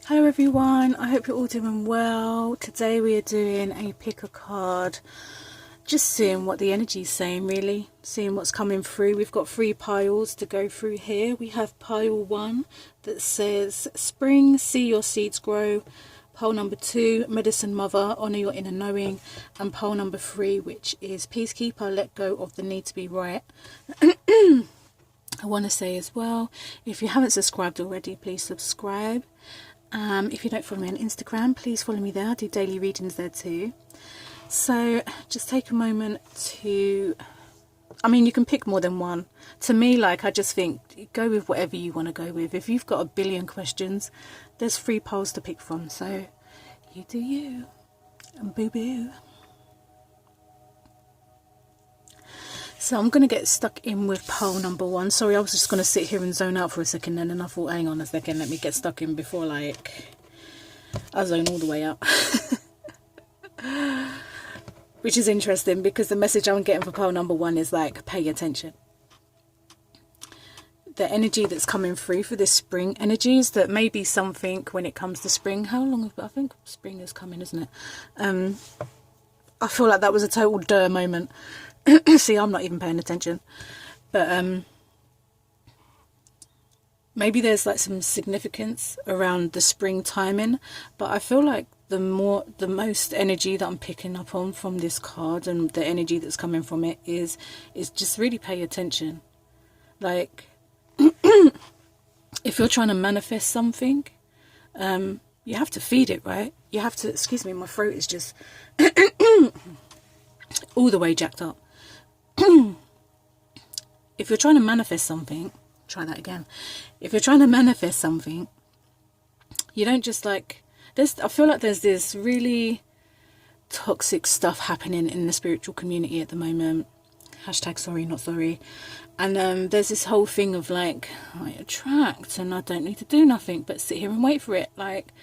Hello everyone, I hope you're all doing well. Today we are doing a pick a card, just seeing what the energy is saying, really, seeing what's coming through. We've got 3 piles to go through here. We have pile 1 that says spring, see your seeds grow. Pile number 2, medicine mother, honour your inner knowing. And pile number 3, which is peacekeeper, let go of the need to be right. I want to say as well, if you haven't subscribed already, please subscribe. If you don't follow me on Instagram, please follow me there. I do daily readings there too. So just take a moment to, I mean, you can pick more than one. To me, like, I just think go with whatever you want to go with. If you've got a billion questions, there's 3 piles to pick from. So you do you, and boo boo. So I'm going to get stuck in with pile number 1. Sorry, I was just going to sit here and zone out for a second, and then I thought, hang on a second, let me get stuck in before, like, I zone all the way out. Which is interesting, because the message I'm getting for pile number 1 is, like, pay attention. The energy that's coming through for this spring energy is that maybe something when it comes to spring, how long, I think spring is coming, isn't it? I feel like that was a total duh moment. See, I'm not even paying attention, but maybe there's like some significance around the spring timing, but I feel like the most energy that I'm picking up on from this card and the energy that's coming from it is just really pay attention. Like, if you're trying to manifest something, you have to feed it, right? You have to, excuse me, my throat is just all the way jacked up. If you're trying to manifest something, try that again. If you're trying to manifest something, you don't just like, I feel like there's this really toxic stuff happening in the spiritual community at the moment. Hashtag sorry, not sorry. And there's this whole thing of like, I attract and I don't need to do nothing but sit here and wait for it. Like,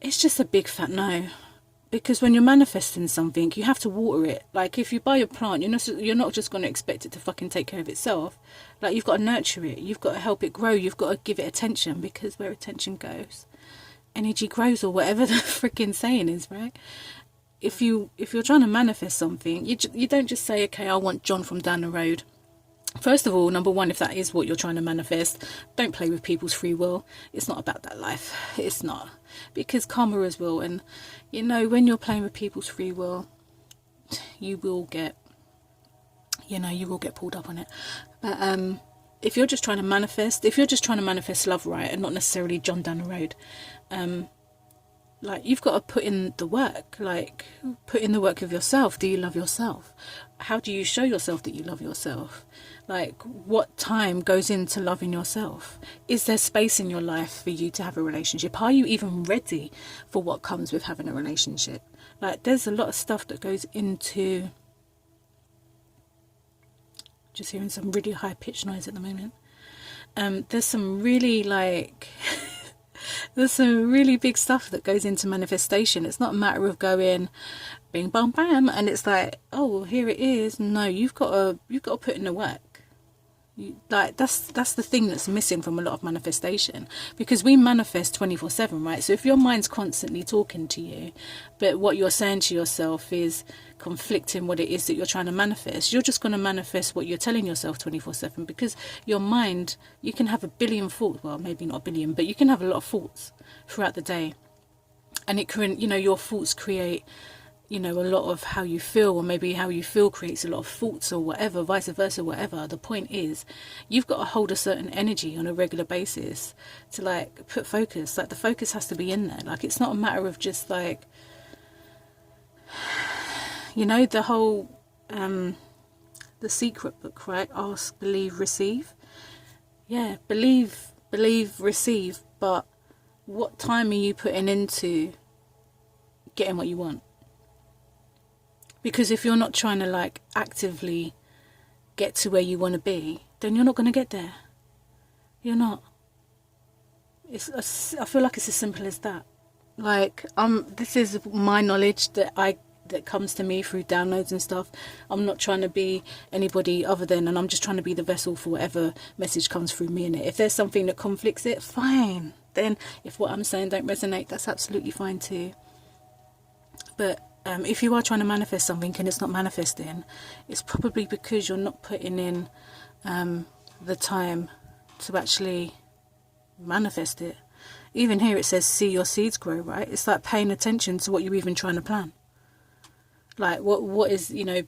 it's just a big fat no. Because when you're manifesting something, you have to water it. Like, if you buy a plant, you're not just going to expect it to fucking take care of itself. Like, you've got to nurture it. You've got to help it grow. You've got to give it attention, because where attention goes, energy grows, or whatever the freaking saying is, right? If you're trying to manifest something, you don't just say, okay, I want John from down the road. First of all, number 1, if that is what you're trying to manifest, don't play with people's free will. It's not about that life. It's not. Because karma is will, and you know, when you're playing with people's free will, you will get pulled up on it. But if you're just trying to manifest love, right, and not necessarily John down the road, like, you've got to put in the work. Like, put in the work of yourself. Do you love yourself? How do you show yourself that you love yourself? Like, what time goes into loving yourself? Is there space in your life for you to have a relationship? Are you even ready for what comes with having a relationship? Like, there's a lot of stuff that goes into... Just hearing some really high pitched noise at the moment. There's some really, like... There's some really big stuff that goes into manifestation. It's not a matter of going bing bam bam and it's like, oh, here it is. No, you've got to put in the work. Like, that's the thing that's missing from a lot of manifestation, because we manifest 24/7, right? So if your mind's constantly talking to you, but what you're saying to yourself is conflicting what it is that you're trying to manifest, you're just going to manifest what you're telling yourself 24/7, because your mind, you can have a billion thoughts, well, maybe not a billion, but you can have a lot of thoughts throughout the day, and it can, your thoughts create, a lot of how you feel, or maybe how you feel creates a lot of thoughts, or whatever, vice versa, whatever. The point is, you've got to hold a certain energy on a regular basis to, like, put focus. Like, the focus has to be in there. Like, it's not a matter of just, like, the whole, the secret book, right? Ask, believe, receive. Yeah, believe, receive, but what time are you putting into getting what you want? Because if you're not trying to, like, actively get to where you want to be, then you're not going to get there. You're not. I feel like it's as simple as that. Like, this is my knowledge that comes to me through downloads and stuff. I'm not trying to be anybody other than, and I'm just trying to be the vessel for whatever message comes through me in it. If there's something that conflicts it, fine. then if what I'm saying don't resonate, that's absolutely fine too. But if you are trying to manifest something and it's not manifesting, it's probably because you're not putting in the time to actually manifest it. Even here it says see your seeds grow, right? It's like paying attention to what you're even trying to plan. Like what is, you know,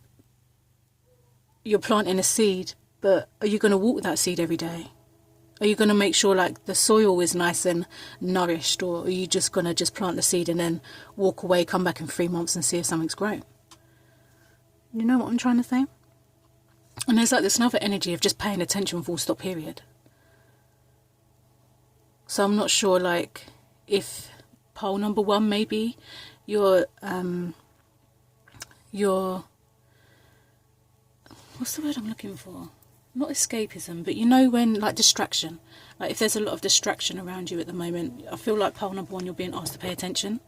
you're planting a seed, but are you going to water that seed every day? Are you going to make sure like the soil is nice and nourished, or are you just going to just plant the seed and then walk away, come back in 3 months and see if something's grown? You know what I'm trying to say? And there's like this another energy of just paying attention, full stop, period. So I'm not sure, like, if pole number 1, maybe your what's the word I'm looking for? Not escapism, but you know when, like, distraction. Like, if there's a lot of distraction around you at the moment, I feel like pole number 1, you're being asked to pay attention.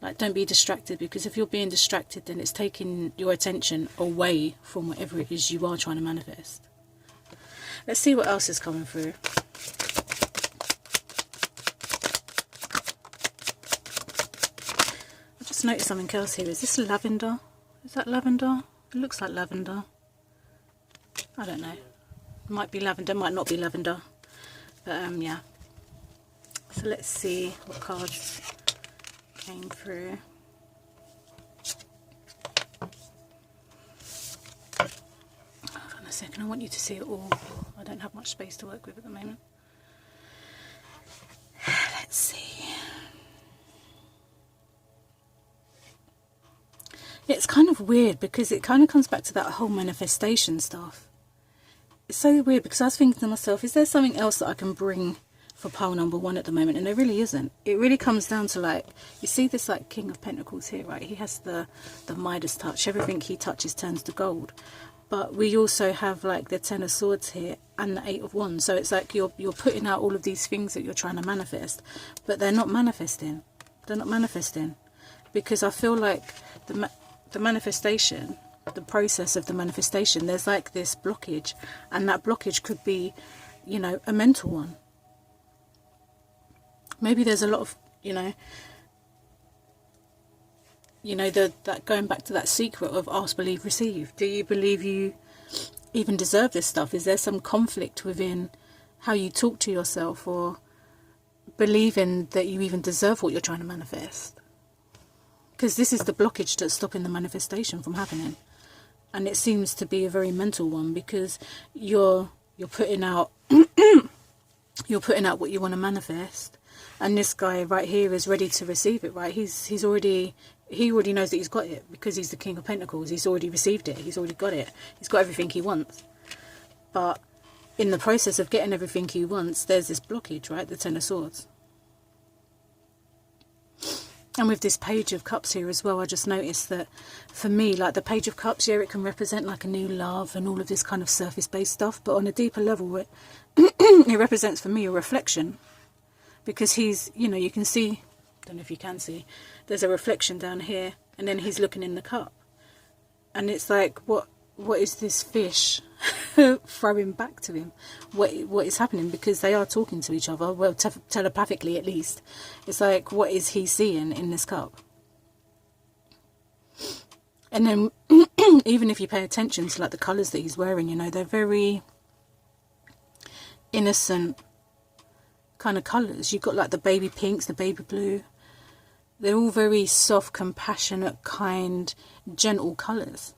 Like, don't be distracted, because if you're being distracted, then it's taking your attention away from whatever it is you are trying to manifest. Let's see what else is coming through. I just noticed something else here. Is this lavender? Is that lavender? It looks like lavender. I don't know. It might be lavender, might not be lavender. But yeah. So let's see what cards came through. Hold on a second, I want you to see it all. I don't have much space to work with at the moment. Let's see. It's kind of weird because it kind of comes back to that whole manifestation stuff. It's so weird because I was thinking to myself, is there something else that I can bring for pole number 1 at the moment? And there really isn't. It really comes down to, like, you see this like King of Pentacles here, right? He has the Midas touch. Everything he touches turns to gold. But we also have like the 10 of Swords here and the 8 of Wands. So it's like you're putting out all of these things that you're trying to manifest, but they're not manifesting. They're not manifesting because I feel like the manifestation, the process of the manifestation, there's like this blockage, and that blockage could be, you know, a mental one. Maybe there's a lot of, you know, that going back to that secret of ask, believe, receive. Do you believe you even deserve this stuff? Is there some conflict within how you talk to yourself, or believing that you even deserve what you're trying to manifest? Because this is the blockage that's stopping the manifestation from happening. And it seems to be a very mental one, because you're putting out you're putting out what you want to manifest, and this guy right here is ready to receive it, right? He already knows that he's got it, because he's the King of Pentacles. He's already received it. He's already got it. He's got everything he wants. But in the process of getting everything he wants, there's this blockage, right? The 10 of Swords. And with this Page of Cups here as well, I just noticed that for me, like the Page of Cups, yeah, it can represent like a new love and all of this kind of surface-based stuff. But on a deeper level, it represents for me a reflection. Because he's, you know, you can see, I don't know if you can see, there's a reflection down here, and then he's looking in the cup. And it's like, what is this fish throwing back to him? What is happening? Because they are talking to each other, well, telepathically at least. It's like, what is he seeing in this cup? And then even if you pay attention to like the colours that he's wearing, you know, they're very innocent kind of colours. You've got like the baby pinks, the baby blue. They're all very soft, compassionate, kind, gentle colours.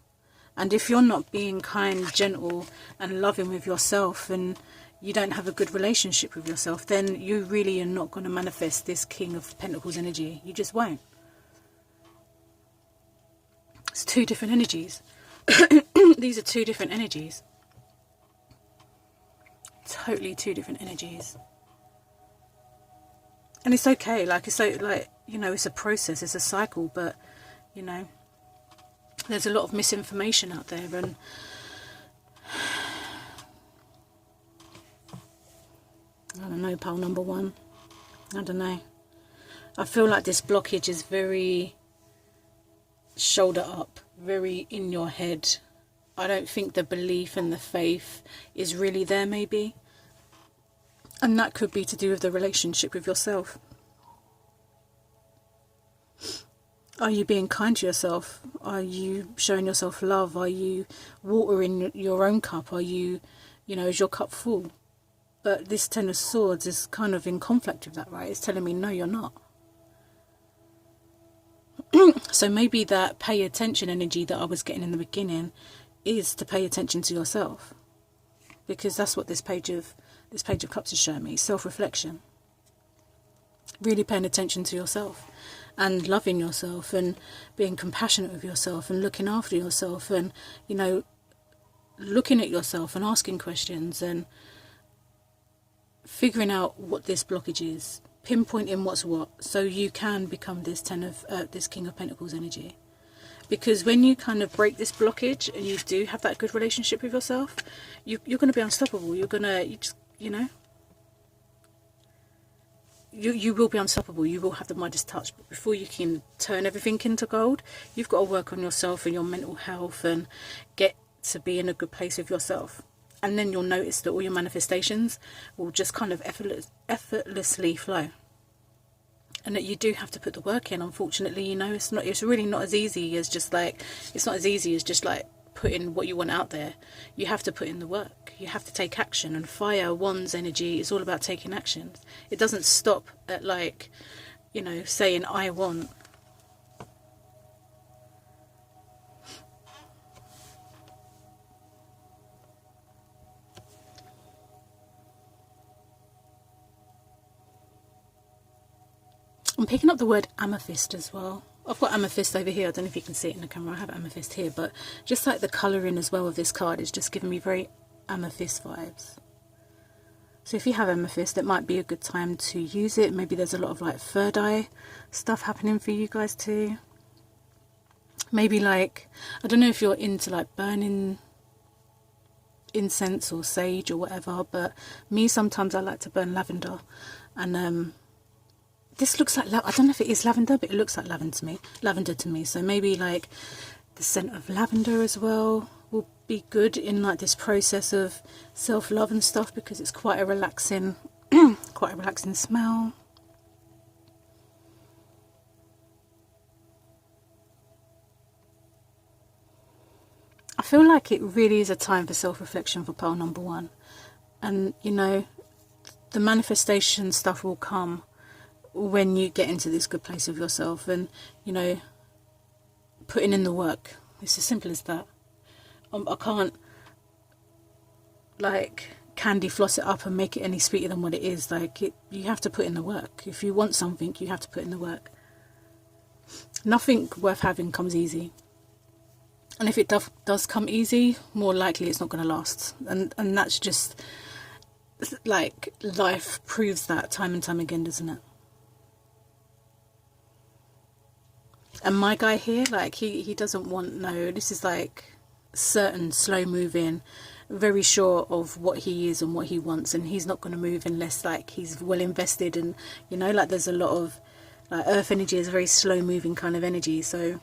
And if you're not being kind, gentle and loving with yourself, and you don't have a good relationship with yourself, then you really are not going to manifest this King of Pentacles energy. You just won't. It's 2 different energies. These are 2 different energies. Totally 2 different energies. And it's okay. Like, it's so, like, you know, it's a process, it's a cycle, but, you know, there's a lot of misinformation out there, and I don't know, pole number 1. I don't know. I feel like this blockage is very shoulder up, very in your head. I don't think the belief and the faith is really there, maybe. And that could be to do with the relationship with yourself. Are you being kind to yourself? Are you showing yourself love? Are you watering your own cup? Are you, is your cup full? But this Ten of Swords is kind of in conflict with that, right? It's telling me, no, you're not. So maybe that pay attention energy that I was getting in the beginning is to pay attention to yourself. Because that's what this Page of Cups is showing me. Self-reflection. Really paying attention to yourself. And loving yourself, and being compassionate with yourself, and looking after yourself, and looking at yourself and asking questions, and figuring out what this blockage is, pinpointing what's what, so you can become this this King of Pentacles energy. Because when you kind of break this blockage and you do have that good relationship with yourself, you're going to be unstoppable. You will be unstoppable. You will have the Midas touch. But before you can turn everything into gold, you've got to work on yourself and your mental health and get to be in a good place with yourself. And then you'll notice that all your manifestations will just kind of effortlessly flow. And that you do have to put the work in. Unfortunately, it's really not as easy as just like putting what you want out there. You have to put in the work. You have to take action. And fire, wands energy is all about taking action. It doesn't stop at saying I want. I'm picking up the word amethyst as well. I've got amethyst over here. I don't know if you can see it in the camera. I have amethyst here, but just like the colouring as well of this card is just giving me very amethyst vibes. So if you have amethyst, it might be a good time to use it. Maybe there's a lot of like third eye stuff happening for you guys too. Maybe I don't know if you're into like burning incense or sage or whatever, but me, sometimes I like to burn lavender. And this looks like, I don't know if it is lavender, but it looks like lavender to me. So maybe like the scent of lavender as well will be good in like this process of self-love and stuff, because it's quite a relaxing, smell. I feel like it really is a time for self-reflection for pile number one. And the manifestation stuff will come when you get into this good place of yourself and putting in the work. It's as simple as that. I can't candy floss it up and make it any sweeter than what it is. You have to put in the work. If you want something, you have to put in the work. Nothing worth having comes easy, and if it does come easy, more likely it's not going to last. And that's just life proves that time and time again, doesn't it? And my guy here, he doesn't want this is certain, slow moving, very sure of what he is and what he wants, and he's not going to move unless he's well invested. And there's a lot of earth energy is a very slow moving kind of energy, so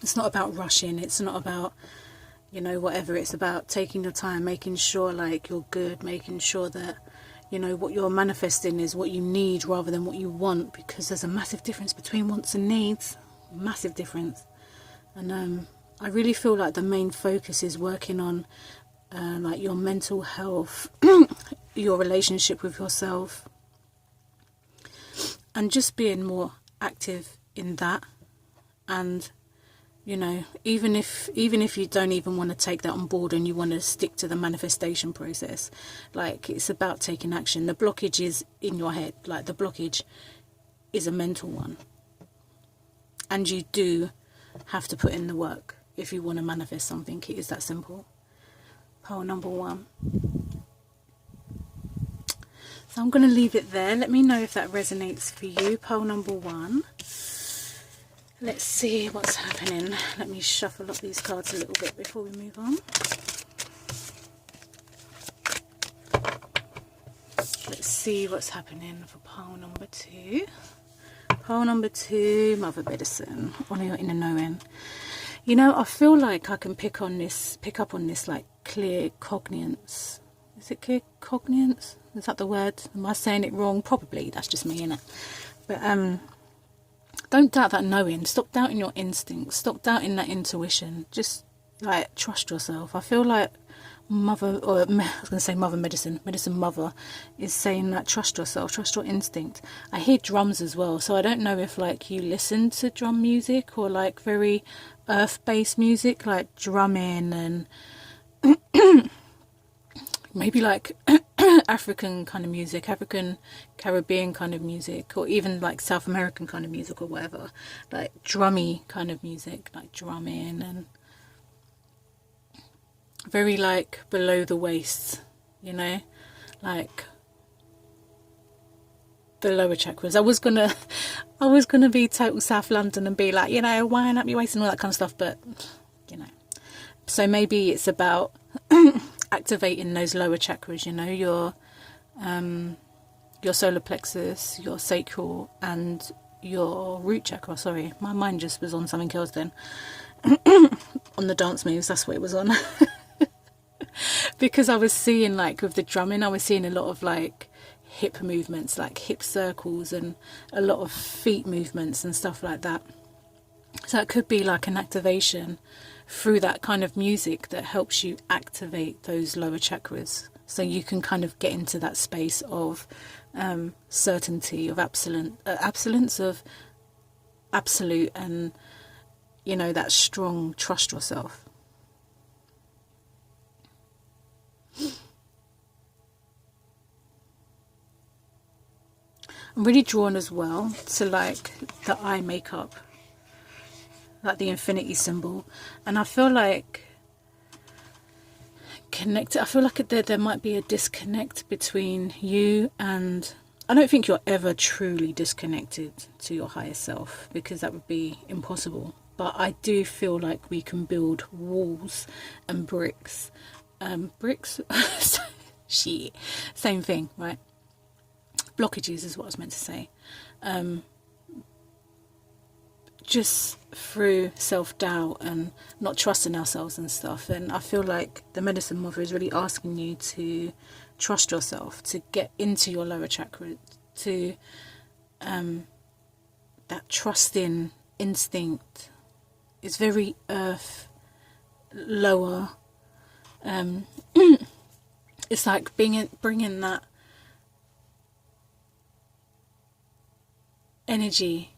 it's not about rushing, it's not about whatever. It's about taking your time, making sure you're good, making sure that what you're manifesting is what you need rather than what you want, because there's a massive difference between wants and needs. Massive difference. And I really feel like the main focus is working on your mental health, your relationship with yourself, and just being more active in that. And even if you don't even want to take that on board and you want to stick to the manifestation process, it's about taking action. The blockage is in your head. The blockage is a mental one, and you do have to put in the work if you want to manifest something. It is that simple. Pile number one. So I'm going to leave it there. Let me know if that resonates for you. Pile number one. Let's see what's happening. Let me shuffle up these cards a little bit before we move on. Let's see what's happening for pile number two. Pile number two, Mother Medicine, on your inner knowing. I feel like I can pick up on this clear cogniance. Is it clear cogniance? Is that the word? Am I saying it wrong? Probably. That's just me, innit? But don't doubt that knowing. Stop doubting your instincts. Stop doubting that intuition. Just like trust yourself. I feel like mother, or I was going to say mother medicine mother is saying that trust yourself, trust your instinct. I hear drums as well, so I don't know if like you listen to drum music or like very earth-based music like drumming and maybe like African kind of music, African Caribbean kind of music, or even like South American kind of music or whatever, like drummy kind of music, like drumming and very like below the waist, you know, like the lower chakras. I was gonna be total South London and be like, you know, wind up your waist and all that kind of stuff, but you know, so maybe it's about activating those lower chakras, you know, your solar plexus, your sacral, and your root chakra. Sorry, my mind just was on something else then. On the dance moves, that's what it was on. Because I was seeing, like, with the drumming, I was seeing a lot of like hip movements, like hip circles, and a lot of feet movements and stuff like that. So it could be like an activation through that kind of music that helps you activate those lower chakras, so you can kind of get into that space of certainty, of absolute, of absolute, and you know, that strong trust yourself. I'm really drawn as well to like the eye makeup, like the infinity symbol, and I feel like connected. I feel like there might be a disconnect between you and, I don't think you're ever truly disconnected to your higher self, because that would be impossible, but I do feel like we can build walls and bricks shit, same thing, right? Blockages is what I was meant to say, just through self-doubt and not trusting ourselves and stuff. And I feel like the medicine mother is really asking you to trust yourself, to get into your lower chakra, to that trusting instinct is very earth, lower. It's like bringing that energy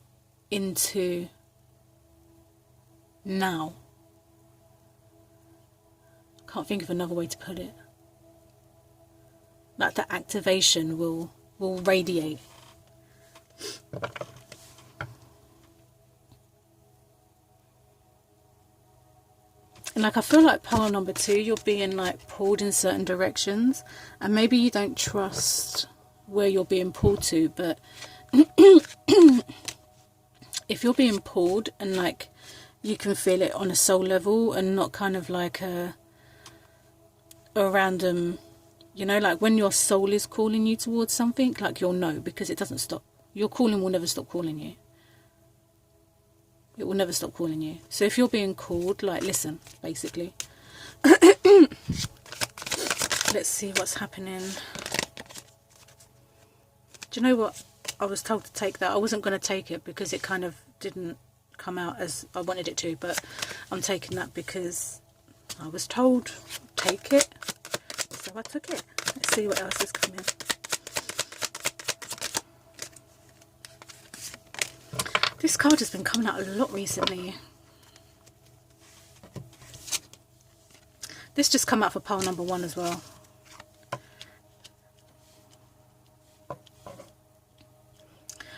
into now. Can't think of another way to put it. Like the activation will radiate. And like I feel like pile number 2, you're being like pulled in certain directions, and maybe you don't trust where you're being pulled to, but if you're being pulled and like you can feel it on a soul level and not kind of like a random, you know, like when your soul is calling you towards something, like you'll know, because it doesn't stop. Your calling will never stop calling you. It will never stop calling you. So if you're being called, like listen, basically. Let's see what's happening. Do you know what? I was told to take that. I wasn't going to take it because it kind of didn't come out as I wanted it to, but I'm taking that because I was told take it, so I took it. Let's see what else is coming. This card has been coming out a lot recently. This just come out for pile number 1 as well.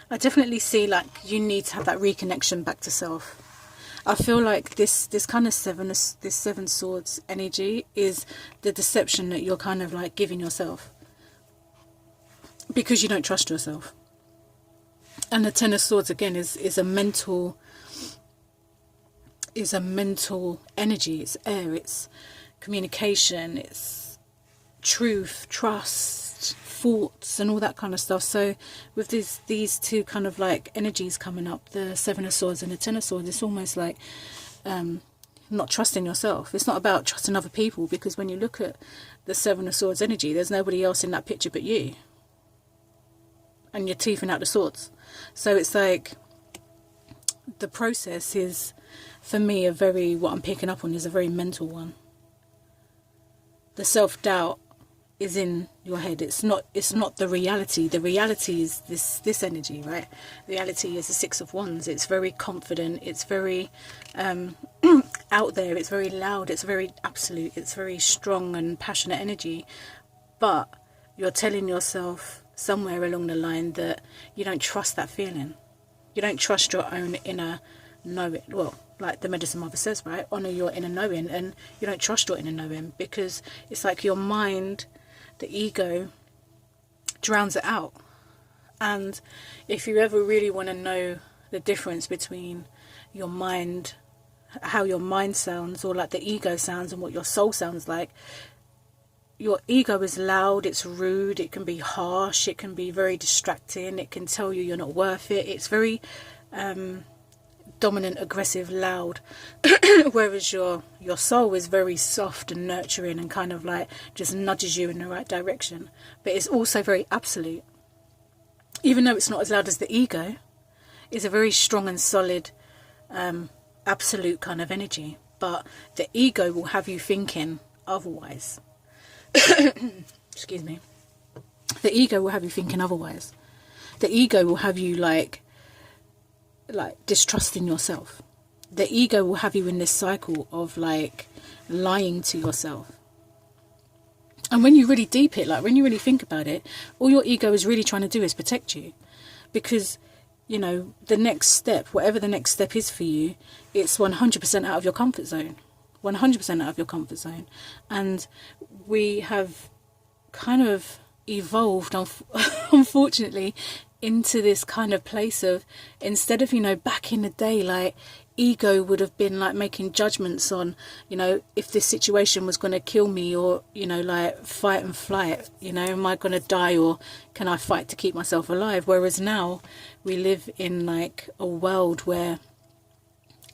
I definitely see like you need to have that reconnection back to self. I feel like this kind of this 7 swords energy is the deception that you're kind of like giving yourself because you don't trust yourself. And the 10 of swords again is a mental energy. It's air, it's communication, it's truth, trust, thoughts, and all that kind of stuff. So with these two kind of like energies coming up, the 7 of swords and the 10 of swords, it's almost like not trusting yourself. It's not about trusting other people, because when you look at the Seven of Swords energy. There's nobody else in that picture but you. And you're teething out the swords. So it's like, the process is, for me, what I'm picking up on is a very mental one. The self-doubt is in your head. It's not the reality. The reality is this energy, right? Reality is the Six of Wands. It's very confident. It's very out there. It's very loud. It's very absolute. It's very strong and passionate energy. But you're telling yourself somewhere along the line that you don't trust that feeling. You don't trust your own inner knowing. Well, like the Medicine Mother says, right? Honor your inner knowing. And you don't trust your inner knowing, because it's like your mind, the ego, drowns it out. And if you ever really want to know the difference between your mind, how your mind sounds, or like the ego sounds, and what your soul sounds like, your ego is loud, it's rude, it can be harsh, it can be very distracting, it can tell you you're not worth it. It's very dominant, aggressive, loud. Whereas your soul is very soft and nurturing and kind of like just nudges you in the right direction. But it's also very absolute. Even though it's not as loud as the ego, it's a very strong and solid absolute kind of energy. But the ego will have you thinking otherwise. Excuse me. The ego will have you thinking otherwise. The ego will have you like distrusting yourself. The ego will have you in this cycle of like lying to yourself. And when you really deep it, like when you really think about it, all your ego is really trying to do is protect you. Because, you know, the next step, whatever the next step is for you, it's 100% out of your comfort zone. 100% out of your comfort zone. And we have kind of evolved, unfortunately, into this kind of place of, instead of, you know, back in the day, like ego would have been like making judgments on, you know, if this situation was going to kill me, or, you know, like fight and flight, you know, am I going to die, or can I fight to keep myself alive? Whereas now we live in like a world where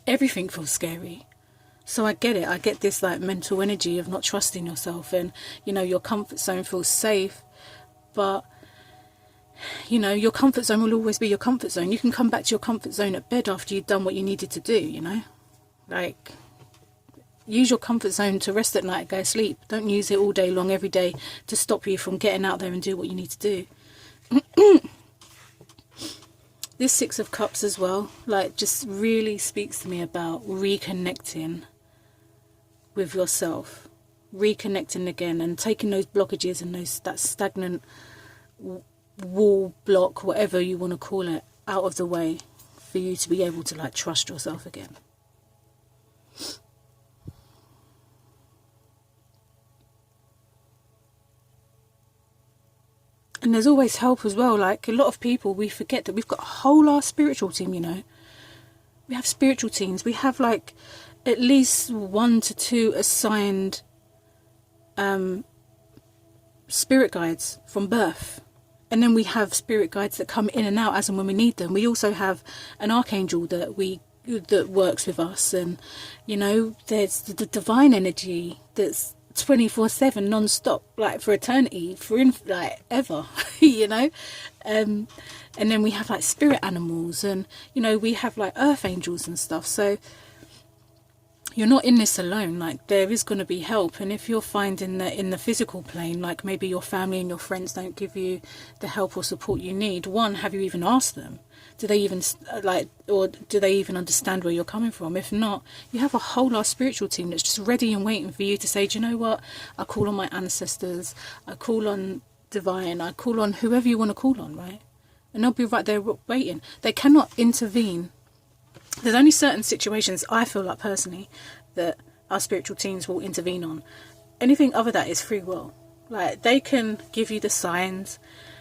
everything feels scary. So I get it. I get this like mental energy of not trusting yourself, and, you know, your comfort zone feels safe, but, you know, your comfort zone will always be your comfort zone. You can come back to your comfort zone at bed after you've done what you needed to do, you know. Like, use your comfort zone to rest at night and go to sleep. Don't use it all day long, every day, to stop you from getting out there and do what you need to do. This Six of Cups as well, like, just really speaks to me about reconnecting with yourself. Reconnecting again and taking those blockages and that stagnant wall, block, whatever you want to call it, out of the way for you to be able to like trust yourself again. And there's always help as well. Like, a lot of people, we forget that we've got a whole our spiritual team, you know. We have spiritual teams. We have like at least 1 to 2 assigned spirit guides from birth. And then we have spirit guides that come in and out as and when we need them. We also have an archangel that works with us. And, you know, there's the divine energy that's 24/7 non-stop, like for eternity, like ever, you know. And then we have like spirit animals, and, you know, we have like earth angels and stuff. So you're not in this alone. Like, there is going to be help. And if you're finding that in the physical plane, like maybe your family and your friends don't give you the help or support you need, one, have you even asked them? Do they even or do they even understand where you're coming from? If not, you have a whole lot of spiritual team that's just ready and waiting for you to say, do you know what? I call on my ancestors. I call on divine. I call on whoever you want to call on, right? And they'll be right there waiting. They cannot intervene. There's only certain situations, I feel like personally, that our spiritual teams will intervene on. Anything other than that is free will. Like, they can give you the signs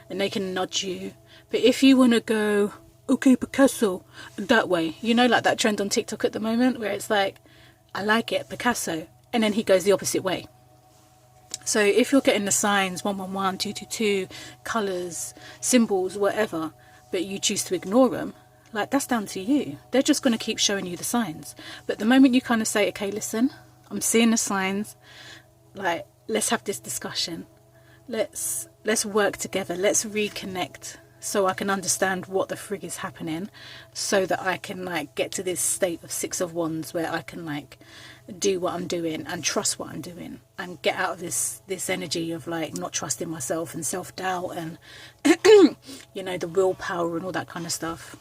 and they can nudge you. But if you want to go, okay, Picasso, that way, you know, like that trend on TikTok at the moment where it's like, I like it, Picasso, and then he goes the opposite way. So if you're getting the signs 111, 222, colours, symbols, whatever, but you choose to ignore them, like, that's down to you. They're just going to keep showing you the signs. But the moment you kind of say, okay, listen, I'm seeing the signs, like, let's have this discussion. Let's work together. Let's reconnect so I can understand what the frig is happening, so that I can like get to this state of Six of Wands where I can like do what I'm doing and trust what I'm doing, and get out of this energy of like not trusting myself and self-doubt and you know, the willpower and all that kind of stuff.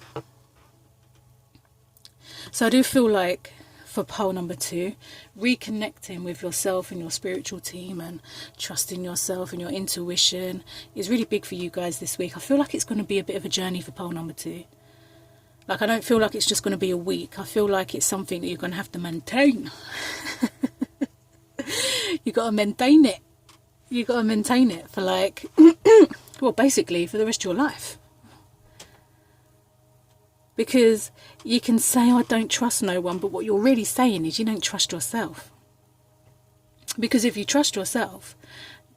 So I do feel like for pole number 2, reconnecting with yourself and your spiritual team and trusting yourself and your intuition is really big for you guys this week. I feel like it's going to be a bit of a journey for pole number 2. Like, I don't feel like it's just going to be a week. I feel like it's something that you're going to have to maintain. You got to maintain it. You got to maintain it for like, well, basically for the rest of your life. Because you can say, I don't trust no one, but what you're really saying is you don't trust yourself. Because if you trust yourself,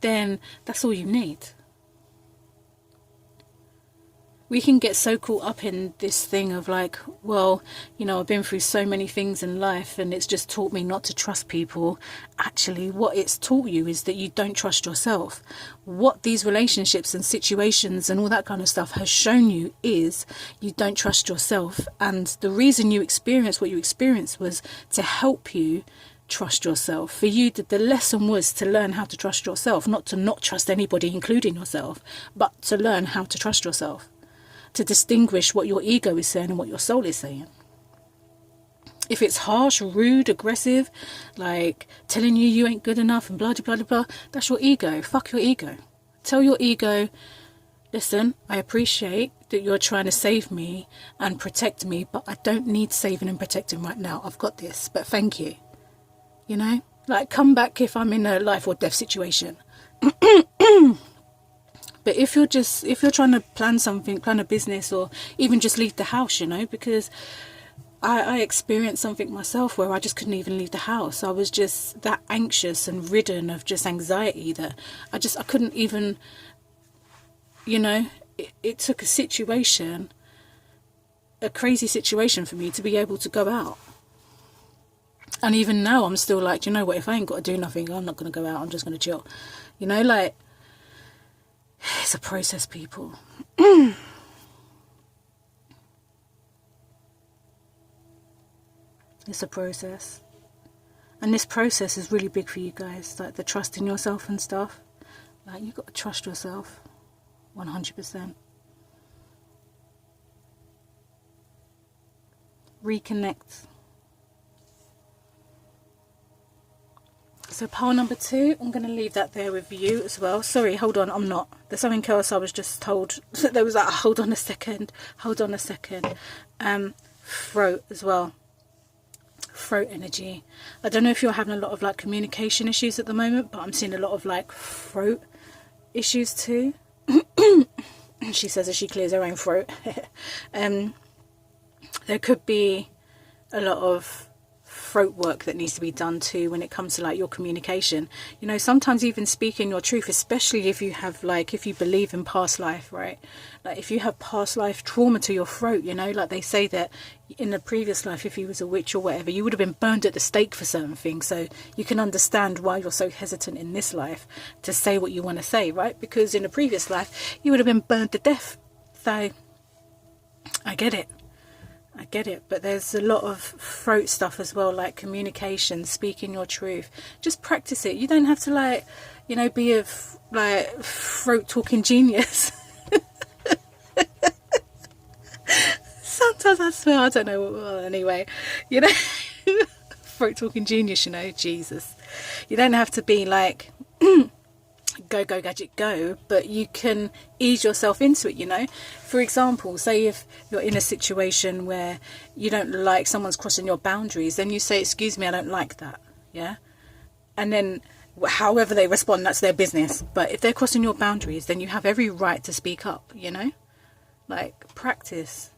then that's all you need. We can get so caught up in this thing of like, well, you know, I've been through so many things in life and it's just taught me not to trust people. Actually, what it's taught you is that you don't trust yourself. What these relationships and situations and all that kind of stuff has shown you is you don't trust yourself. And the reason you experienced what you experienced was to help you trust yourself. For you, the lesson was to learn how to trust yourself, not to not trust anybody, including yourself, but to learn how to trust yourself. To distinguish what your ego is saying and what your soul is saying. If it's harsh, rude, aggressive, like telling you ain't good enough and blah, blah, blah, blah, that's your ego. Fuck your ego. Tell your ego, listen, I appreciate that you're trying to save me and protect me, but I don't need saving and protecting right now. I've got this, but thank you. You know, like come back if I'm in a life or death situation. But if you're trying to plan something, plan a business, or even just leave the house, you know, because I experienced something myself where I just couldn't even leave the house. I was just that anxious and ridden of just anxiety that I couldn't even, you know, it took a situation, a crazy situation for me to be able to go out. And even now I'm still like, you know what, if I ain't got to do nothing, I'm not going to go out, I'm just going to chill. You know, like, it's a process, people. It's a process. And this process is really big for you guys. Like the trust in yourself and stuff. Like, you've got to trust yourself. 100%. Reconnect. So pile number 2, I'm going to leave that there with you as well. Sorry, hold on, I'm not. There's something else I was just told. There was like, hold on a second. Throat as well. Throat energy. I don't know if you're having a lot of like communication issues at the moment, but I'm seeing a lot of like throat issues too. She says as she clears her own throat. There could be a lot of throat work that needs to be done too when it comes to like your communication. You know, sometimes even speaking your truth, especially if you have like, if you believe in past life, right? Like if you have past life trauma to your throat, you know, like they say that in the previous life, if you was a witch or whatever, you would have been burned at the stake for certain things. So you can understand why you're so hesitant in this life to say what you want to say, right? Because in the previous life you would have been burned to death. So I get it, but there's a lot of throat stuff as well, like communication, speaking your truth. Just practice it. You don't have to like, you know, be a like throat talking genius. Sometimes I swear, I don't know. Well, anyway, you know, throat talking genius, you know, Jesus. You don't have to be like go gadget go, but you can ease yourself into it, you know. For example, say if you're in a situation where you don't like someone's crossing your boundaries, then you say, excuse me, I don't like that, yeah, and then however they respond, that's their business. But if they're crossing your boundaries, then you have every right to speak up, you know. Like, practice.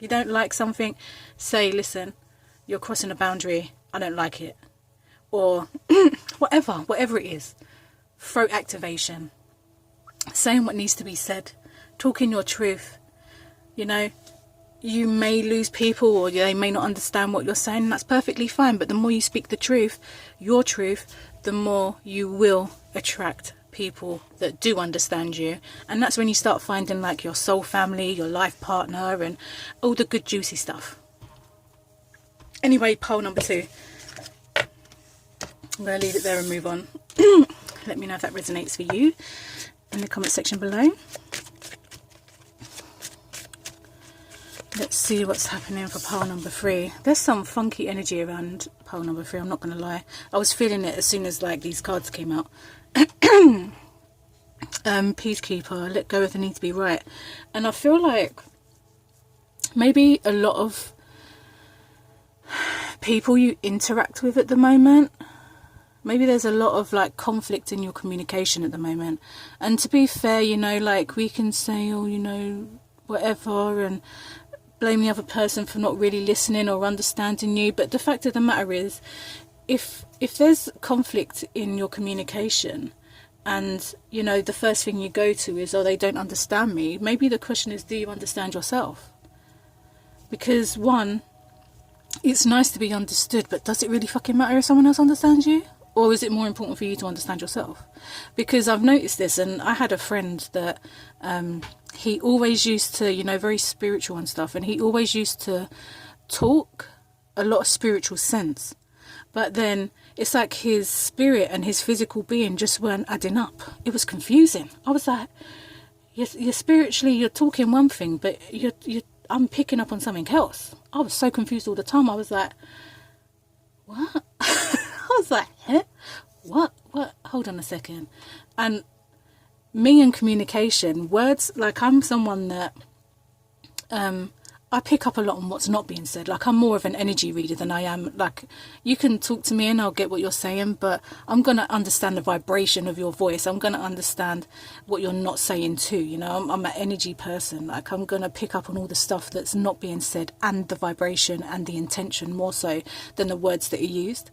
You don't like something, say, listen, you're crossing a boundary, I don't like it, or whatever it is. Throat activation, saying what needs to be said, talking your truth, you know, you may lose people, or they may not understand what you're saying, and that's perfectly fine. But the more you speak the truth, your truth, the more you will attract people that do understand you. And that's when you start finding like your soul family, your life partner, and all the good juicy stuff. Anyway, pole number 2. I'm going to leave it there and move on. Let me know if that resonates for you in the comment section below. Let's see what's happening for pole number 3. There's some funky energy around pole number 3, I'm not going to lie. I was feeling it as soon as like these cards came out. Peacekeeper, let go of the need to be right. And I feel like maybe a lot of people you interact with at the moment, maybe there's a lot of like conflict in your communication at the moment. And to be fair, you know, like we can say, oh, you know, whatever, and blame the other person for not really listening or understanding you. But the fact of the matter is, if there's conflict in your communication, and you know the first thing you go to is, oh, they don't understand me, maybe the question is, do you understand yourself? Because one, it's nice to be understood, but does it really fucking matter if someone else understands you? Or is it more important for you to understand yourself? Because I've noticed this, and I had a friend that he always used to, you know, very spiritual and stuff, and he always used to talk a lot of spiritual sense. But then it's like his spirit and his physical being just weren't adding up. It was confusing. I was like, you're spiritually, you're talking one thing, but I'm picking up on something else. I was so confused all the time. I was like, what? I was like, huh? What? Hold on a second. And me and communication, words, like I'm someone that I pick up a lot on what's not being said. Like I'm more of an energy reader than I am. Like you can talk to me and I'll get what you're saying, but I'm going to understand the vibration of your voice. I'm going to understand what you're not saying too. You know, I'm an energy person. Like I'm going to pick up on all the stuff that's not being said, and the vibration and the intention more so than the words that are used.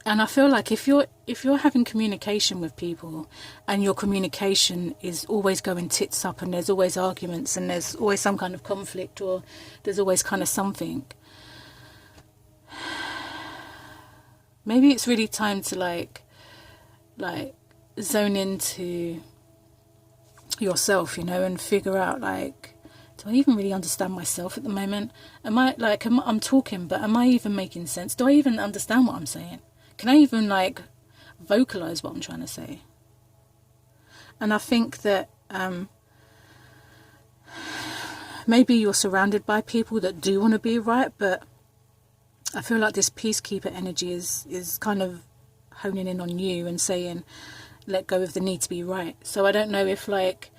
And I feel like if you're having communication with people, and your communication is always going tits up, and there's always arguments, and there's always some kind of conflict, or there's always kind of something, maybe it's really time to like zone into yourself, you know, and figure out like, do I even really understand myself at the moment? I'm talking, but am I even making sense? Do I even understand what I'm saying? Can I even like vocalize what I'm trying to say? And I think that maybe you're surrounded by people that do want to be right, but I feel like this peacekeeper energy is kind of honing in on you and saying, let go of the need to be right. So I don't know if like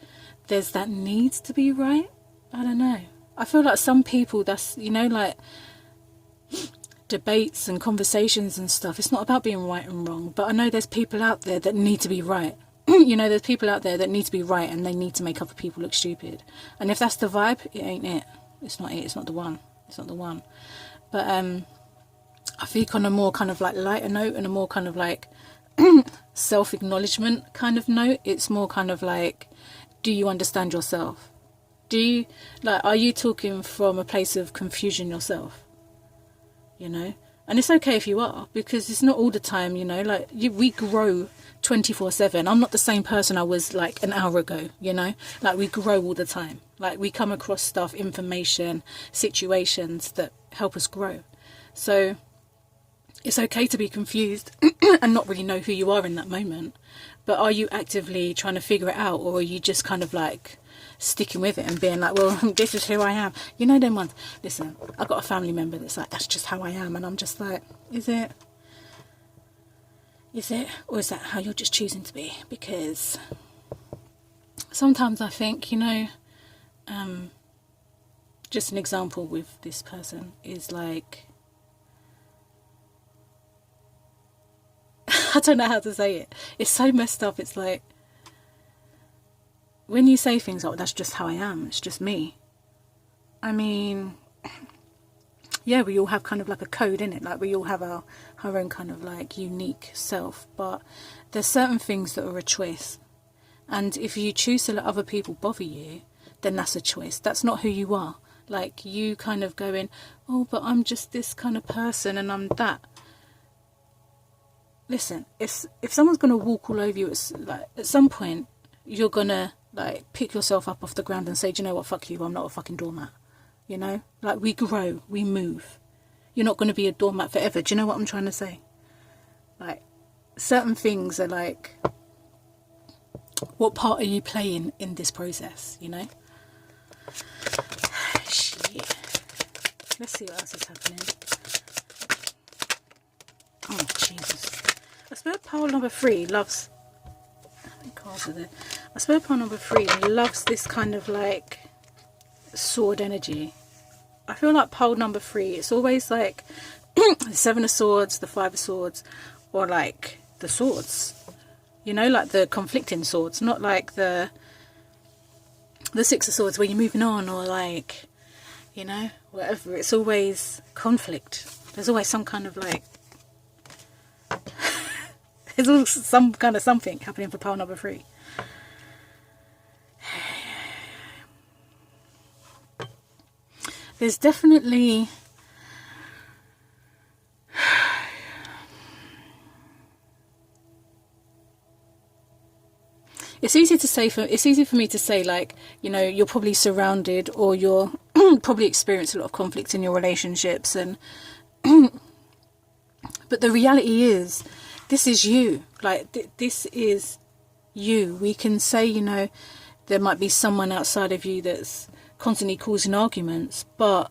there's that need to be right. I don't know. I feel like some people, that's, you know, like debates and conversations and stuff, it's not about being right and wrong, but I know there's people out there that need to be right. You know, there's people out there that need to be right, and they need to make other people look stupid. And if that's the vibe, it ain't it. It's not it. It's not the one. It's not the one. But I think on a more kind of like lighter note, and a more kind of like self-acknowledgement kind of note, it's more kind of like, do you understand yourself? Do you, like, are you talking from a place of confusion yourself? You know, and it's okay if you are, because it's not all the time, you know, like we grow 24/7. I'm not the same person I was like an hour ago, you know, like we grow all the time. Like we come across stuff, information, situations that help us grow. So it's okay to be confused and not really know who you are in that moment. But are you actively trying to figure it out, or are you just kind of like sticking with it and being like, well, this is who I am? You know them ones. Listen, I've got a family member that's like, that's just how I am, and I'm just like, is it, or is that how you're just choosing to be? Because sometimes I think, you know, just an example with this person is like, I don't know how to say it, it's so messed up. It's like, when you say things like, that's just how I am, it's just me. I mean, yeah, we all have kind of like a code in it. Like we all have our own kind of like unique self. But there's certain things that are a choice. And if you choose to let other people bother you, then that's a choice. That's not who you are. Like, you kind of going, oh, but I'm just this kind of person and I'm that. Listen, if someone's going to walk all over you, it's like, at some point, you're going to, like, pick yourself up off the ground and say, do you know what, fuck you, I'm not a fucking doormat. You know? Like, we grow, we move. You're not going to be a doormat forever. Do you know what I'm trying to say? Like, certain things are like, what part are you playing in this process, you know? Shit. Let's see what else is happening. Oh, Jesus. I swear pile number 3 loves... How many cards are there? I swear pile number 3 loves this kind of like sword energy. I feel like pile number 3, it's always like the 7 of Swords, the 5 of Swords, or like the swords. You know, like the conflicting swords, not like the 6 of Swords where you're moving on, or like, you know, whatever. It's always conflict. There's always some kind of like... There's always some kind of something happening for pile number 3. There's definitely... It's easy for me to say, like, you know, you're probably surrounded, or you're probably experience a lot of conflict in your relationships, and but the reality is, this is you. Like, this is you. We can say, you know, there might be someone outside of you that's constantly causing arguments, but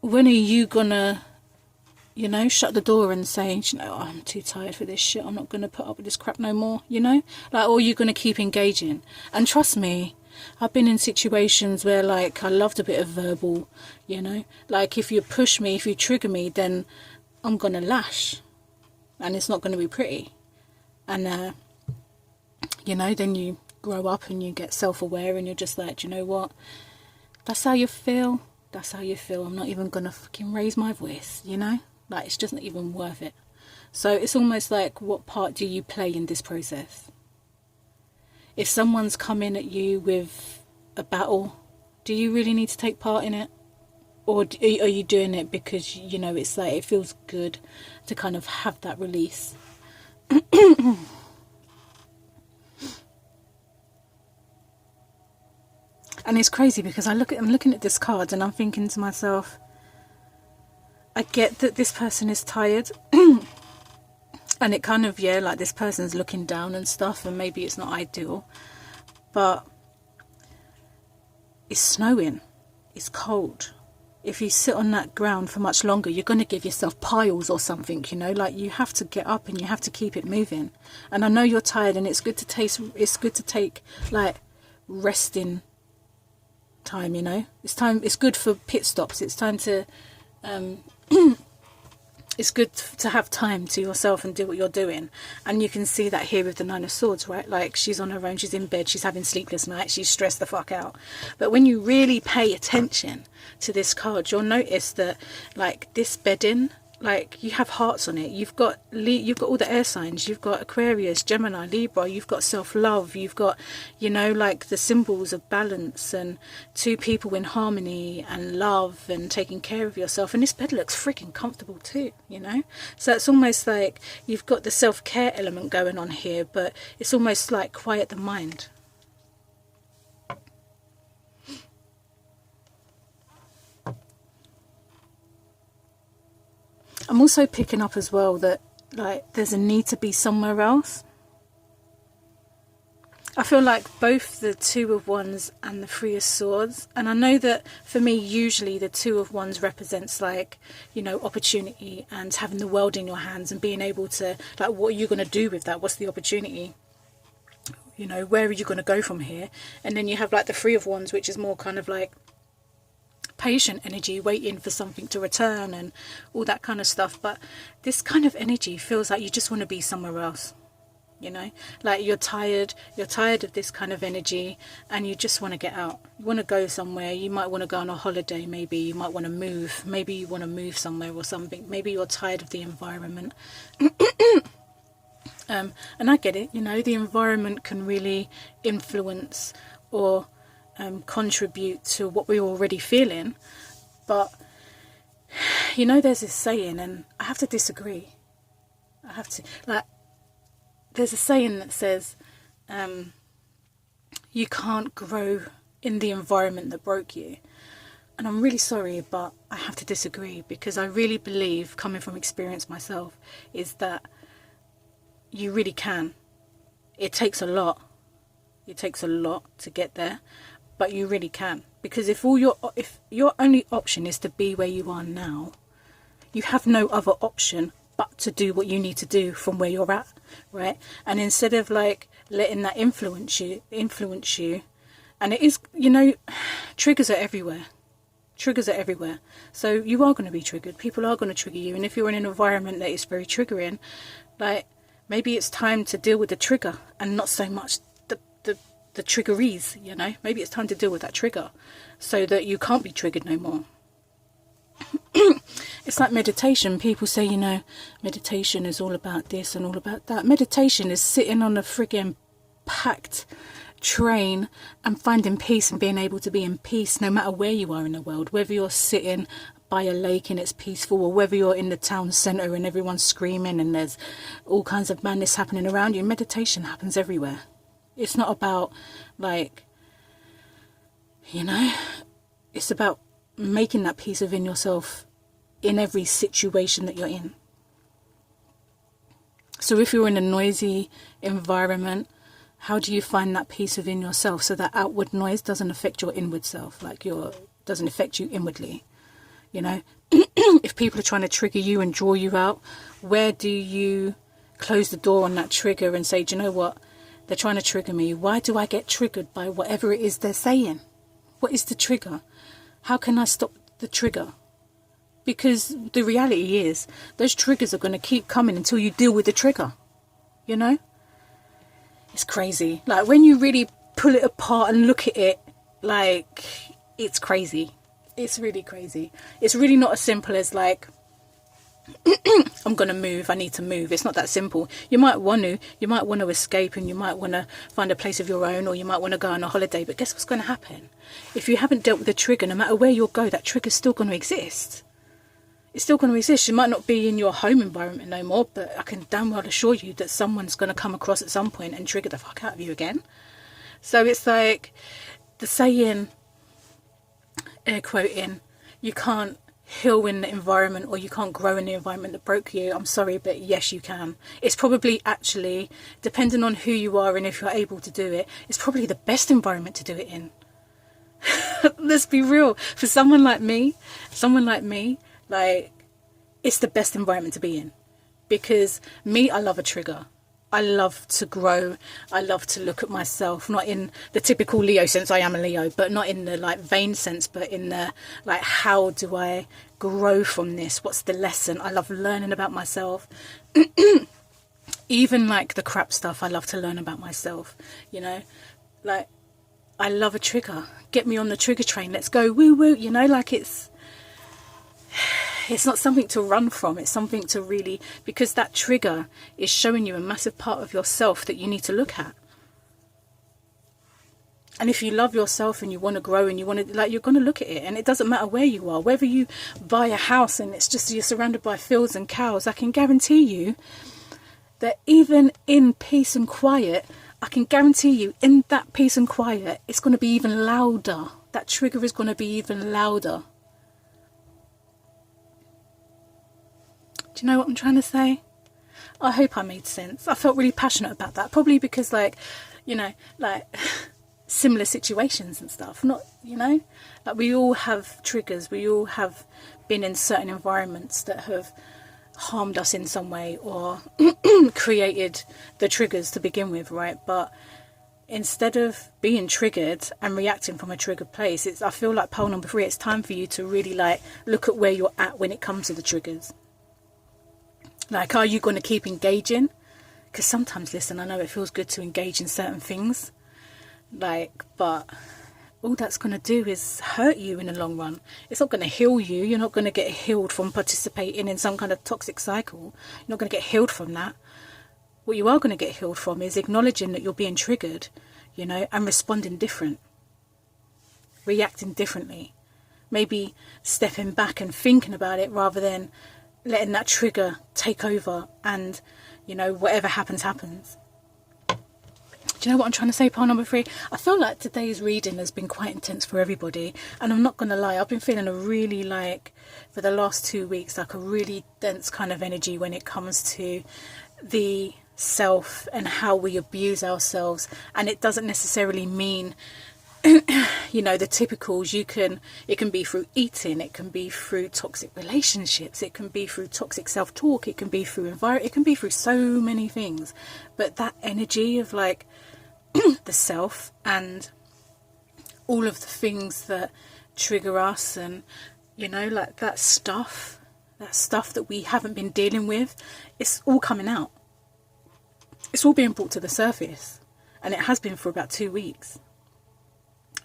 when are you gonna, you know, shut the door and say, you know, I'm too tired for this shit, I'm not gonna put up with this crap no more, you know? Like, or you're gonna keep engaging. And trust me, I've been in situations where, like, I loved a bit of verbal, you know, like, if you push me, if you trigger me, then I'm gonna lash, and it's not gonna be pretty. And you know, then you grow up and you get self-aware, and you're just like, do you know what, that's how you feel, that's how you feel, I'm not even gonna fucking raise my voice, you know? Like, it's just not even worth it. So it's almost like, what part do you play in this process? If someone's coming at you with a battle, do you really need to take part in it? Or are you doing it because, you know, it's like, it feels good to kind of have that release? And it's crazy because I'm looking at this card and I'm thinking to myself, I get that this person is tired, and it kind of, yeah, like, this person's looking down and stuff, and maybe it's not ideal, but it's snowing, it's cold. If you sit on that ground for much longer, you're going to give yourself piles or something, you know, like, you have to get up and you have to keep it moving. And I know you're tired, and it's good to take like resting time, you know, it's good for pit stops, it's time to it's good to have time to yourself and do what you're doing. And you can see that here with the 9 of Swords, right? Like, she's on her own, she's in bed, she's having sleepless nights, she's stressed the fuck out. But when you really pay attention to this card, you'll notice that, like, this bedding, like, you have hearts on it. You've got all the air signs. You've got Aquarius, Gemini, Libra. You've got self-love. You've got, you know, like, the symbols of balance and 2 people in harmony and love and taking care of yourself. And this bed looks freaking comfortable too, you know. So it's almost like you've got the self-care element going on here, but it's almost like quiet the mind. I'm also picking up as well that, like, there's a need to be somewhere else. I feel like both the 2 of Wands and the 3 of Swords, and I know that for me, usually the 2 of Wands represents, like, you know, opportunity and having the world in your hands and being able to, like, what are you going to do with that? What's the opportunity? You know, where are you going to go from here? And then you have, like, the 3 of Wands, which is more kind of like patient energy, waiting for something to return and all that kind of stuff. But this kind of energy feels like you just want to be somewhere else, you know, like you're tired of this kind of energy and you just want to get out. You want to go somewhere. You might want to go on a holiday, maybe you might want to move, maybe you want to move somewhere or something, maybe you're tired of the environment. And I get it, you know, the environment can really influence or contribute to what we're already feeling. But you know, there's this saying, and I have to disagree. I have to, like, there's a saying that says you can't grow in the environment that broke you. And I'm really sorry, but I have to disagree, because I really believe, coming from experience myself, is that you really can. It takes a lot. It takes a lot to get there, but you really can. Because if your only option is to be where you are now, you have no other option but to do what you need to do from where you're at, right? And instead of like letting that influence you, and it is, you know, triggers are everywhere. Triggers are everywhere. So you are going to be triggered. People are going to trigger you. And if you're in an environment that is very triggering, like, maybe it's time to deal with the trigger and not so much the triggeries, you know. Maybe it's time to deal with that trigger so that you can't be triggered no more. It's like meditation. People say, you know, meditation is all about this and all about that. Meditation is sitting on a friggin' packed train and finding peace and being able to be in peace no matter where you are in the world, whether you're sitting by a lake and it's peaceful, or whether you're in the town centre and everyone's screaming and there's all kinds of madness happening around you. Meditation happens everywhere. It's not about, like, you know, it's about making that peace within yourself in every situation that you're in. So if you're in a noisy environment, how do you find that peace within yourself so that outward noise doesn't affect your inward self, like doesn't affect you inwardly? You know, if people are trying to trigger you and draw you out, where do you close the door on that trigger and say, do you know what? They're trying to trigger me. Why do I get triggered by whatever it is they're saying? What is the trigger? How can I stop the trigger? Because the reality is, those triggers are going to keep coming until you deal with the trigger. You know? It's crazy. Like, when you really pull it apart and look at it, like, it's crazy. It's really crazy. It's really not as simple as, like, I'm going to move, I need to move. It's not that simple. You might want to escape, and you might want to find a place of your own, or you might want to go on a holiday. But guess what's going to happen? If you haven't dealt with the trigger, no matter where you'll go, that trigger's still going to exist. It's still going to exist. You might not be in your home environment no more, but I can damn well assure you that someone's going to come across at some point and trigger the fuck out of you again. So it's like the saying, air quoting, you can't heal in the environment, or you can't grow in the environment that broke you. I'm sorry, but yes, you can. It's probably, actually, depending on who you are and if you're able to do it, it's probably the best environment to do it in. Let's be real. For someone like me, like, it's the best environment to be in. Because me, I love a trigger. I love to grow. I love to look at myself, not in the typical Leo sense, I am a Leo, but not in the, like, vain sense, but in the, like, how do I grow from this? What's the lesson? I love learning about myself. Even, like, the crap stuff, I love to learn about myself, you know? Like, I love a trigger. Get me on the trigger train. Let's go, woo woo, you know? Like, it's not something to run from. It's something to really, because that trigger is showing you a massive part of yourself that you need to look at. And if you love yourself and you want to grow and you want to, like, you're going to look at it, and it doesn't matter where you are, whether you buy a house and it's just, you're surrounded by fields and cows, I can guarantee you that even in peace and quiet, I can guarantee you in that peace and quiet, it's going to be even louder. That trigger is going to be even louder. Do you know what I'm trying to say? I hope I made sense. I felt really passionate about that. Probably because, like, you know, like, similar situations and stuff. Not, you know, like, we all have triggers. We all have been in certain environments that have harmed us in some way, or created the triggers to begin with, right? But instead of being triggered and reacting from a triggered place, I feel like pole number 3, it's time for you to really, like, look at where you're at when it comes to the triggers. Like, are you going to keep engaging? Because sometimes, listen, I know it feels good to engage in certain things, like, but all that's going to do is hurt you in the long run. It's not going to heal you. You're not going to get healed from participating in some kind of toxic cycle. You're not going to get healed from that. What you are going to get healed from is acknowledging that you're being triggered, you know, and responding different. reacting differently. Maybe stepping back and thinking about it rather than letting that trigger take over and, you know, whatever happens, happens. Do you know what I'm trying to say, pile number 3? I feel like today's reading has been quite intense for everybody, and I'm not going to lie, I've been feeling a really, like, for the last 2 weeks, like a really dense kind of energy when it comes to the self and how we abuse ourselves. And it doesn't necessarily mean, you know, the typicals. It can be through eating, it can be through toxic relationships, it can be through toxic self-talk, it can be through environment, it can be through so many things. But that energy of like the self and all of the things that trigger us, and, you know, like that stuff that we haven't been dealing with, it's all coming out. It's all being brought to the surface, and it has been for about 2 weeks.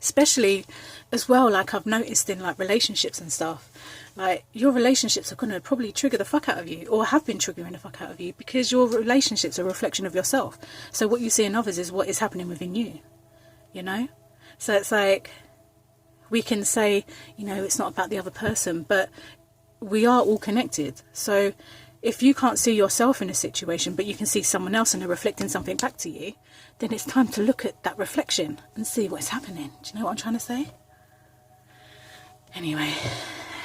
Especially as well, like I've noticed in like relationships and stuff, like your relationships are going to probably trigger the fuck out of you, or have been triggering the fuck out of you, because your relationships are a reflection of yourself. So what you see in others is what is happening within you, you know? So it's like, we can say, you know, it's not about the other person, but we are all connected. So if you can't see yourself in a situation, but you can see someone else and they're reflecting something back to you, then it's time to look at that reflection and see what's happening. Do you know what I'm trying to say? Anyway,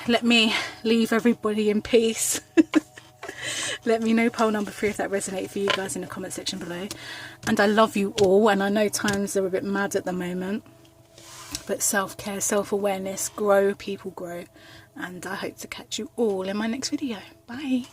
let me leave everybody in peace. Let me know, pile number 3, if that resonated for you guys in the comment section below. And I love you all, and I know times are a bit mad at the moment, but self-care, self-awareness, grow, people grow. And I hope to catch you all in my next video. Bye.